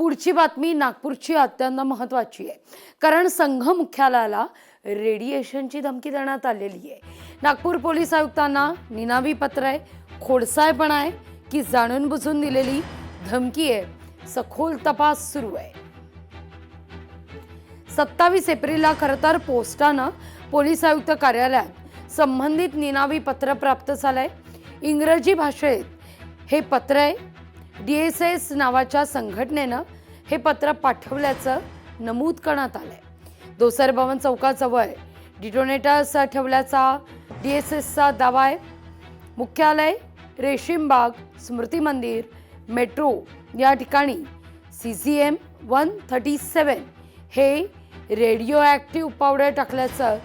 पुढची बातमी नागपूरची अत्यंत महत्त्वाची आहे, कारण संघ मुख्यालयाला रेडिएशनची धमकी देण्यात आलेली आहे। नागपूर पोलीस आयुक्तांना निनावी पत्र आहे, खोडसाळपणा आहे की जाणून बुजून दिलेली धमकी आहे, सखोल तपास सुरू आहे। 27 एप्रिलला खरं तर पोस्टानं पोलीस आयुक्त कार्यालयात संबंधित निनावी पत्र प्राप्त झालंय। इंग्रजी भाषेत हे पत्र आहे। DSS नावाच्या संघटनेनं हे पत्र पाठवल्याचं नमूद करण्यात आलंय। दोसर भवन चौकाजवळ डिटोनेटर्स ठेवल्याचा DSSचा दावा आहे। मुख्यालय, रेशीमबाग, स्मृती मंदिर, मेट्रो या ठिकाणी CZM 137 हे रेडिओ ॲक्टिव्ह पावडर टाकल्याचं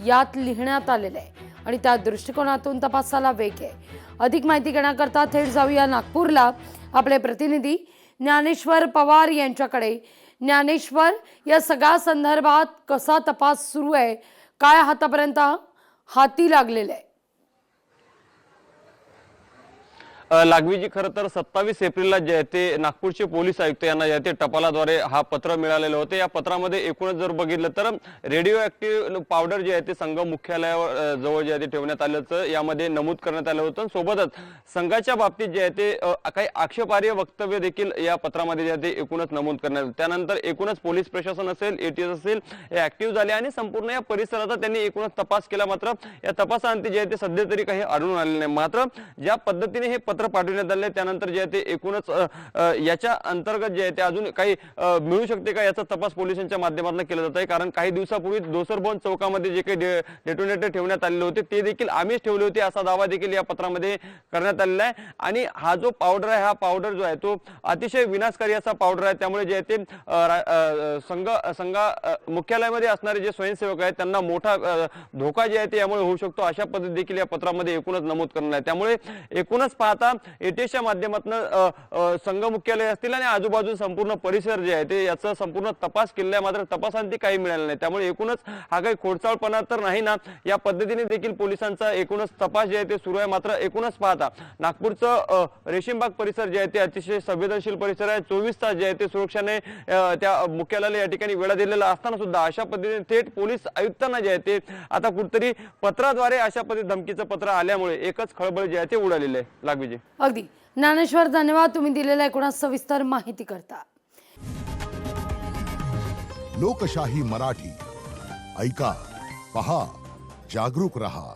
यात लिहिण्यात आलेलं आहे आणि त्या दृष्टिकोनातून तपासाला वेग आहे। अधिक माहिती घेण्याकरता थेट जाऊया नागपूरला आपले प्रतिनिधी ज्ञानेश्वर पवार यांच्याकडे। ज्ञानेश्वर, या सगळ्या संदर्भात कसा तपास सुरू आहे, काय आतापर्यंत हाती लागलेलं आहे? लागवीजी खरं तर 27 एप्रिलला जे ते नागपूरचे पोलीस आयुक्त यांना जे ते टपालाद्वारे हा पत्र मिळालेलं होतं। या पत्रामध्ये एकूणच जर बघितलं तर रेडिओ ॲक्टिव्ह पावडर जे आहे ते संघ मुख्यालयावर जवळ जे आहे ते ठेवण्यात आल्याचं यामध्ये नमूद करण्यात आलं होतं। सोबतच संघाच्या बाबतीत जे आहे ते काही आक्षेपार्ह वक्तव्य देखील या पत्रामध्ये जे आहे ते एकूणच नमूद करण्यात आलं। त्यानंतर एकूणच पोलीस प्रशासन असेल, ATS असेल, हे ॲक्टिव्ह झाले आणि संपूर्ण या परिसराचा त्यांनी एकूणच तपास केला। मात्र या तपासाअंती जे आहे ते सध्या तरी काही आढळून आलेलं नाही। मात्र ज्या पद्धतीने हे पत्र पाठवण्यात आले त्यानंतर जे आहे ते एकूणच याच्या अंतर्गत जे आहे ते अजून काही मिळू शकते का याचा तपास पोलिसांच्या माध्यमातून केला जात आहे। कारण काही दिवसापूर्वी दोसर भवन चौकामध्ये जे काही डेटोनेटर ठेवण्यात आलेले होते ते देखील आम्हीच ठेवले होते असा दावा देखील या पत्रामध्ये करण्यात आलेला आहे। आणि हा जो पावडर आहे, हा पावडर जो आहे तो अतिशय विनाशकारी असा पावडर आहे। त्यामुळे जे आहे ते संघ मुख्यालयामध्ये असणारे जे स्वयंसेवक आहेत त्यांना मोठा धोका जे आहे ते यामुळे होऊ शकतो अशा पद्धती देखील या पत्रामध्ये एकूणच नमूद करण्यात आहे। त्यामुळे एकूणच पाहता ATSच्या माध्यमातून संघ मुख्यालय असतील आणि आजूबाजू संपूर्ण परिसर जे आहे ते याचा संपूर्ण तपास केला, मात्र तपासांती काही मिळालं नाही। त्यामुळे एकूणच हा काही खोडसाळपणा तर नाही ना, या पद्धतीने देखील पोलिसांचा एकूणच तपास जे आहे ते सुरू आहे। मात्र एकूणच पाहता नागपूरचं रेशीमबाग परिसर जे आहे ते अतिशय संवेदनशील परिसर आहे। 24 तास जे आहे ते सुरक्षाने त्या मुख्यालयाला या ठिकाणी वेळा दिलेला असताना सुद्धा अशा पद्धतीने थेट पोलीस आयुक्तांना जे आहे ते आता कुठेतरी पत्राद्वारे अशा पद्धती धमकीचं पत्र आल्यामुळे एकच खळबळ जे आहे ते उडालेलं आहे। लागवीजी अगदी ज्ञानेश्वर, धन्यवाद तुम्ही दिलेल्या एकूण सविस्तर माहिती करता। लोकशाही मराठी ऐका, पहा, जागरूक रहा।